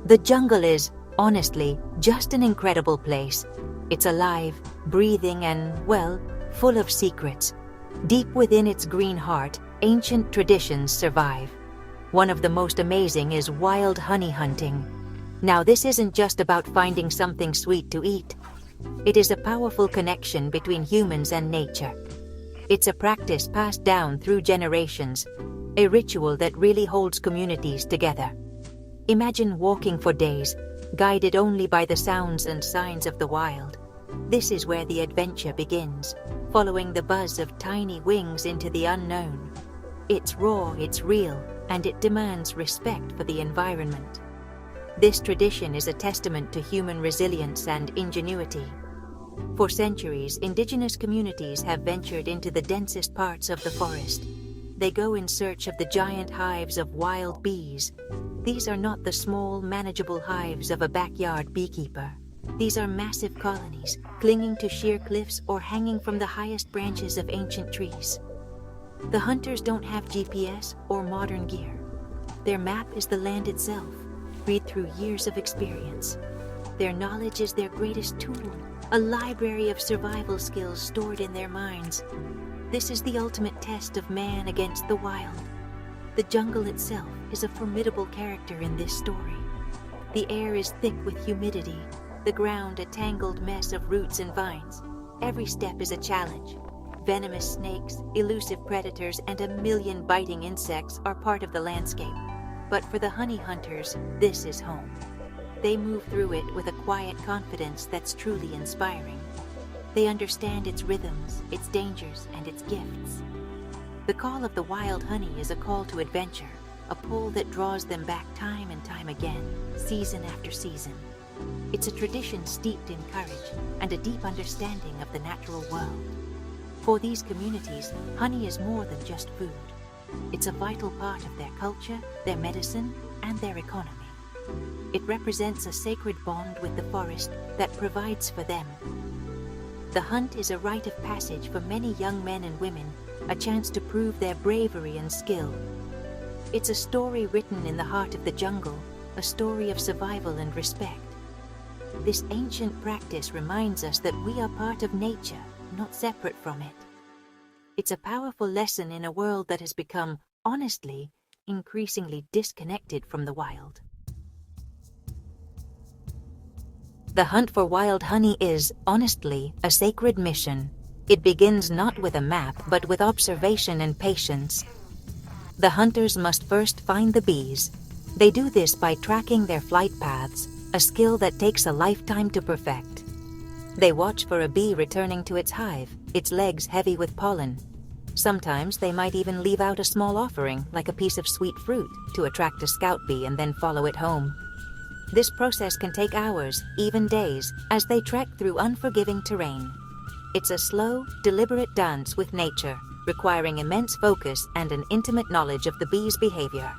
The jungle is, honestly, just an incredible place. It's alive, breathing and, well, full of secrets. Deep within its green heart, ancient traditions survive. One of the most amazing is wild honey hunting. Now, this isn't just about finding something sweet to eat. It is a powerful connection between humans and nature. It's a practice passed down through generations, a ritual that really holds communities together. Imagine walking for days, guided only by the sounds and signs of the wild. This is where the adventure begins, following the buzz of tiny wings into the unknown. It's raw, it's real, and it demands respect for the environment. This tradition is a testament to human resilience and ingenuity. For centuries, indigenous communities have ventured into the densest parts of the forest. They go in search of the giant hives of wild bees. These are not the small, manageable hives of a backyard beekeeper. These are massive colonies, clinging to sheer cliffs or hanging from the highest branches of ancient trees. The hunters don't have GPS or modern gear. Their map is the land itself, read through years of experience. Their knowledge is their greatest tool, a library of survival skills stored in their minds. This is the ultimate test of man against the wild. The jungle itself is a formidable character in this story. The air is thick with humidity, the ground a tangled mess of roots and vines. Every step is a challenge. Venomous snakes, elusive predators, and a million biting insects are part of the landscape. But for the honey hunters, this is home. They move through it with a quiet confidence that's truly inspiring. They understand its rhythms, its dangers, and its gifts. The call of the wild honey is a call to adventure, a pull that draws them back time and time again, season after season. It's a tradition steeped in courage and a deep understanding of the natural world. For these communities, honey is more than just food. It's a vital part of their culture, their medicine, and their economy. It represents a sacred bond with the forest that provides for them. The hunt is a rite of passage for many young men and women, a chance to prove their bravery and skill. It's a story written in the heart of the jungle, a story of survival and respect. This ancient practice reminds us that we are part of nature, not separate from it. It's a powerful lesson in a world that has become, honestly, increasingly disconnected from the wild. The hunt for wild honey is, honestly, a sacred mission. It begins not with a map, but with observation and patience. The hunters must first find the bees. They do this by tracking their flight paths, a skill that takes a lifetime to perfect. They watch for a bee returning to its hive, its legs heavy with pollen. Sometimes they might even leave out a small offering, like a piece of sweet fruit, to attract a scout bee and then follow it home. This process can take hours, even days, as they trek through unforgiving terrain. It's a slow, deliberate dance with nature, requiring immense focus and an intimate knowledge of the bee's behavior.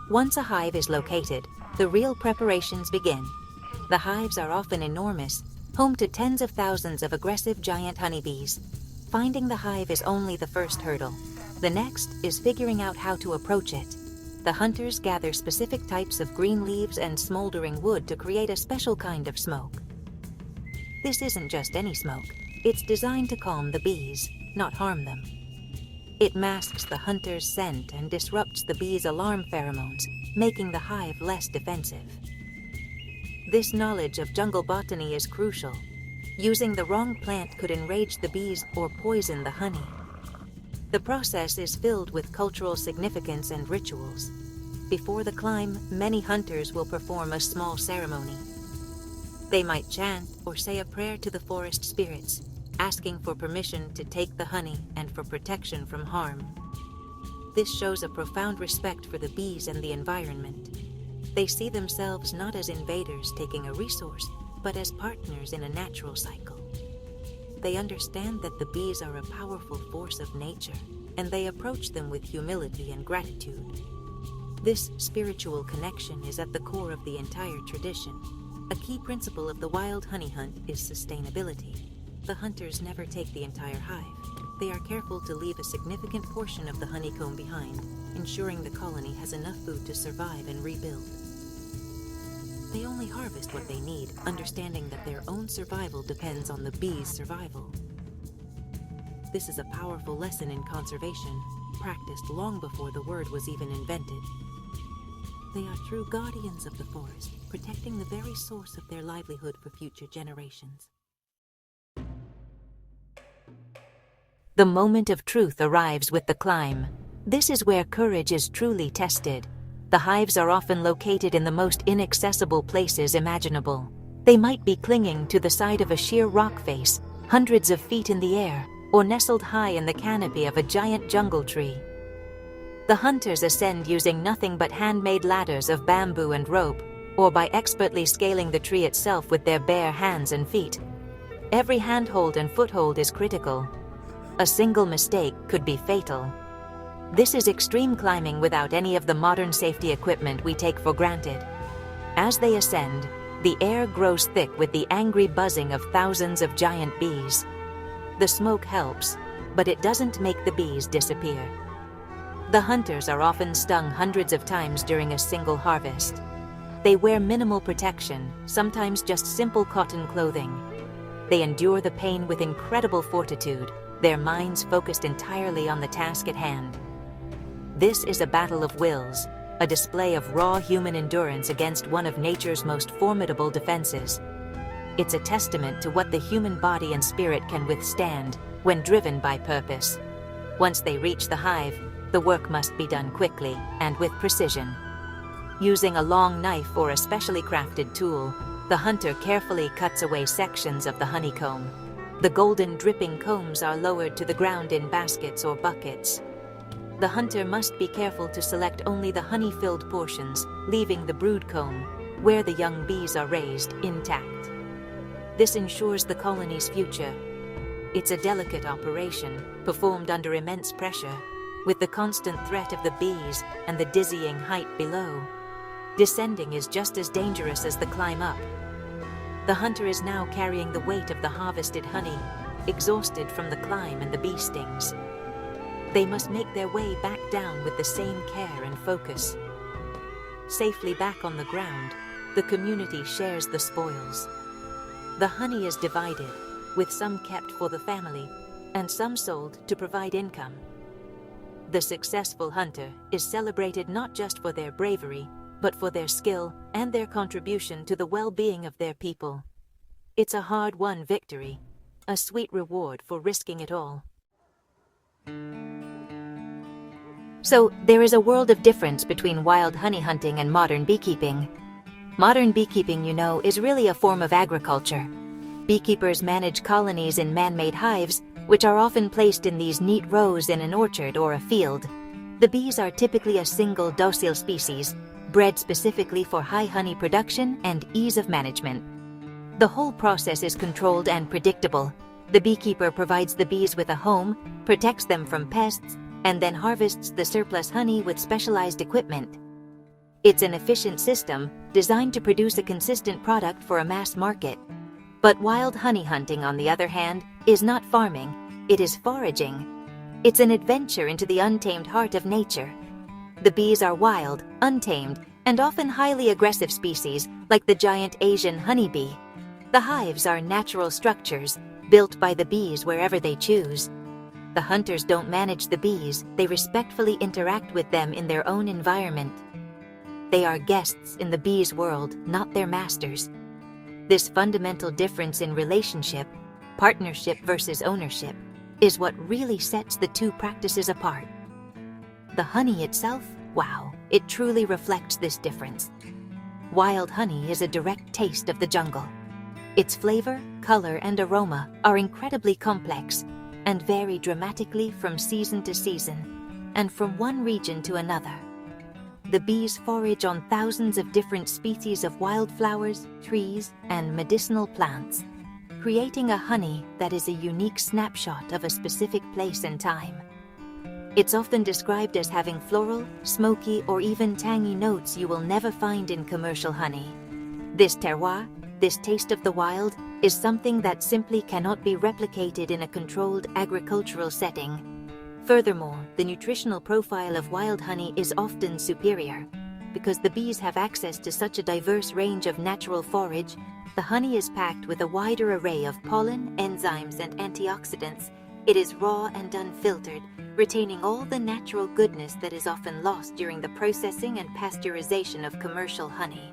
Once a hive is located, the real preparations begin. The hives are often enormous, home to tens of thousands of aggressive giant honeybees. Finding the hive is only the first hurdle. The next is figuring out how to approach it. The hunters gather specific types of green leaves and smoldering wood to create a special kind of smoke. This isn't just any smoke. It's designed to calm the bees, not harm them. It masks the hunter's scent and disrupts the bees' alarm pheromones, making the hive less defensive. This knowledge of jungle botany is crucial. Using the wrong plant could enrage the bees or poison the honey. The process is filled with cultural significance and rituals. Before the climb, many hunters will perform a small ceremony. They might chant or say a prayer to the forest spirits, asking for permission to take the honey and for protection from harm. This shows a profound respect for the bees and the environment. They see themselves not as invaders taking a resource, but as partners in a natural cycle. They understand that the bees are a powerful force of nature, and they approach them with humility and gratitude. This spiritual connection is at the core of the entire tradition. A key principle of the wild honey hunt is sustainability. The hunters never take the entire hive. They are careful to leave a significant portion of the honeycomb behind, ensuring the colony has enough food to survive and rebuild. they only harvest what they need, understanding that their own survival depends on the bees' survival. This is a powerful lesson in conservation, practiced long before the word was even invented. They are true guardians of the forest, protecting the very source of their livelihood for future generations. The moment of truth arrives with the climb. This is where courage is truly tested. The hives are often located in the most inaccessible places imaginable. They might be clinging to the side of a sheer rock face, hundreds of feet in the air, or nestled high in the canopy of a giant jungle tree. The hunters ascend using nothing but handmade ladders of bamboo and rope, or by expertly scaling the tree itself with their bare hands and feet. Every handhold and foothold is critical. A single mistake could be fatal. This is extreme climbing without any of the modern safety equipment we take for granted. As they ascend, the air grows thick with the angry buzzing of thousands of giant bees. The smoke helps, but it doesn't make the bees disappear. The hunters are often stung hundreds of times during a single harvest. They wear minimal protection, sometimes just simple cotton clothing. They endure the pain with incredible fortitude, their minds focused entirely on the task at hand. This is a battle of wills, a display of raw human endurance against one of nature's most formidable defenses. It's a testament to what the human body and spirit can withstand when driven by purpose. Once they reach the hive, the work must be done quickly and with precision. Using a long knife or a specially crafted tool, the hunter carefully cuts away sections of the honeycomb. The golden dripping combs are lowered to the ground in baskets or buckets. The hunter must be careful to select only the honey-filled portions, leaving the brood comb, where the young bees are raised, intact. This ensures the colony's future. It's a delicate operation, performed under immense pressure, with the constant threat of the bees and the dizzying height below. Descending is just as dangerous as the climb up. The hunter is now carrying the weight of the harvested honey, exhausted from the climb and the bee stings. They must make their way back down with the same care and focus. Safely back on the ground, the community shares the spoils. The honey is divided, with some kept for the family, and some sold to provide income. The successful hunter is celebrated not just for their bravery, but for their skill and their contribution to the well-being of their people. It's a hard-won victory, a sweet reward for risking it all. So, there is a world of difference between wild honey hunting and modern beekeeping. Modern beekeeping, is really a form of agriculture. Beekeepers manage colonies in man-made hives, which are often placed in these neat rows in an orchard or a field. The bees are typically a single docile species, bred specifically for high honey production and ease of management. The whole process is controlled and predictable. The beekeeper provides the bees with a home, protects them from pests, and then harvests the surplus honey with specialized equipment. It's an efficient system designed to produce a consistent product for a mass market. But wild honey hunting, on the other hand, is not farming, it is foraging. It's an adventure into the untamed heart of nature. The bees are wild, untamed, and often highly aggressive species like the giant Asian honeybee. The hives are natural structures, built by the bees wherever they choose. The hunters don't manage the bees, they respectfully interact with them in their own environment. They are guests in the bees' world, not their masters. This fundamental difference in relationship, partnership versus ownership, is what really sets the two practices apart. The honey itself, wow, it truly reflects this difference. Wild honey is a direct taste of the jungle. Its flavor, color, and aroma are incredibly complex and vary dramatically from season to season and from one region to another. The bees forage on thousands of different species of wildflowers, trees, and medicinal plants, creating a honey that is a unique snapshot of a specific place and time. It's often described as having floral, smoky, or even tangy notes you will never find in commercial honey. This terroir, this taste of the wild, is something that simply cannot be replicated in a controlled agricultural setting. Furthermore, the nutritional profile of wild honey is often superior. because the bees have access to such a diverse range of natural forage. The honey is packed with a wider array of pollen, enzymes, and antioxidants. It is raw and unfiltered, retaining all the natural goodness that is often lost during the processing and pasteurization of commercial honey.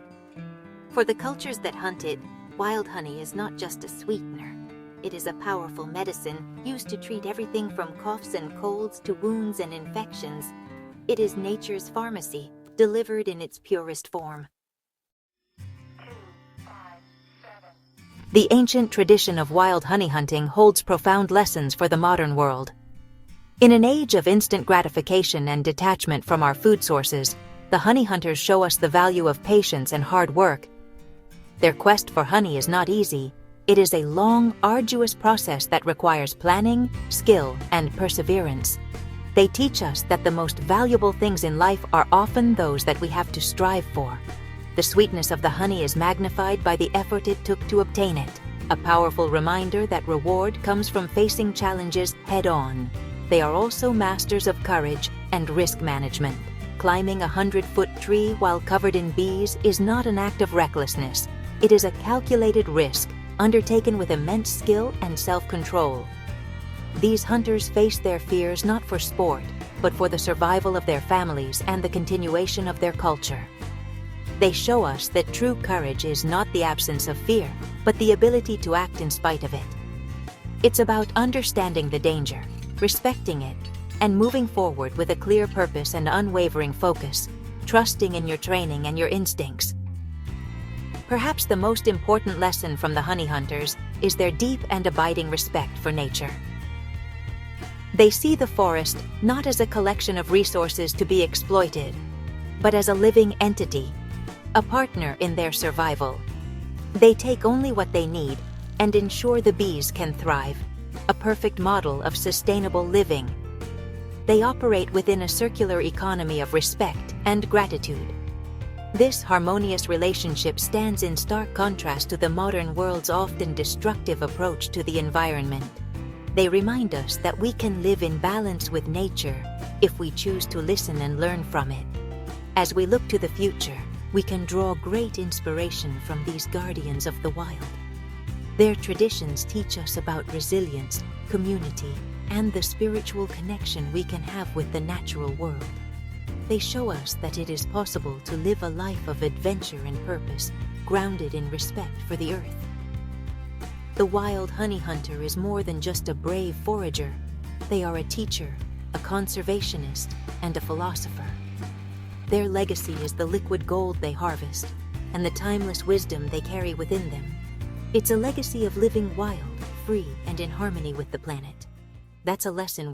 For the cultures that hunt it, wild honey is not just a sweetener. It is a powerful medicine used to treat everything from coughs and colds to wounds and infections. It is nature's pharmacy, delivered in its purest form. The ancient tradition of wild honey hunting holds profound lessons for the modern world. In an age of instant gratification and detachment from our food sources, the honey hunters show us the value of patience and hard work. Their quest for honey is not easy. It is a long, arduous process that requires planning, skill, and perseverance. They teach us that the most valuable things in life are often those that we have to strive for. The sweetness of the honey is magnified by the effort it took to obtain it, a powerful reminder that reward comes from facing challenges head-on. They are also masters of courage and risk management. Climbing a 100-foot tree while covered in bees is not an act of recklessness. It is a calculated risk, undertaken with immense skill and self-control. These hunters face their fears not for sport, but for the survival of their families and the continuation of their culture. They show us that true courage is not the absence of fear, but the ability to act in spite of it. It's about understanding the danger, respecting it, and moving forward with a clear purpose and unwavering focus, trusting in your training and your instincts. Perhaps the most important lesson from the honey hunters is their deep and abiding respect for nature. They see the forest not as a collection of resources to be exploited, but as a living entity, a partner in their survival. They take only what they need and ensure the bees can thrive, a perfect model of sustainable living. They operate within a circular economy of respect and gratitude. This harmonious relationship stands in stark contrast to the modern world's often destructive approach to the environment. They remind us that we can live in balance with nature if we choose to listen and learn from it. As we look to the future, we can draw great inspiration from these guardians of the wild. Their traditions teach us about resilience, community, and the spiritual connection we can have with the natural world. They show us that it is possible to live a life of adventure and purpose, grounded in respect for the earth. The wild honey hunter is more than just a brave forager. They are a teacher, a conservationist, and a philosopher. Their legacy is the liquid gold they harvest, and the timeless wisdom they carry within them. It's a legacy of living wild, free, and in harmony with the planet. That's a lesson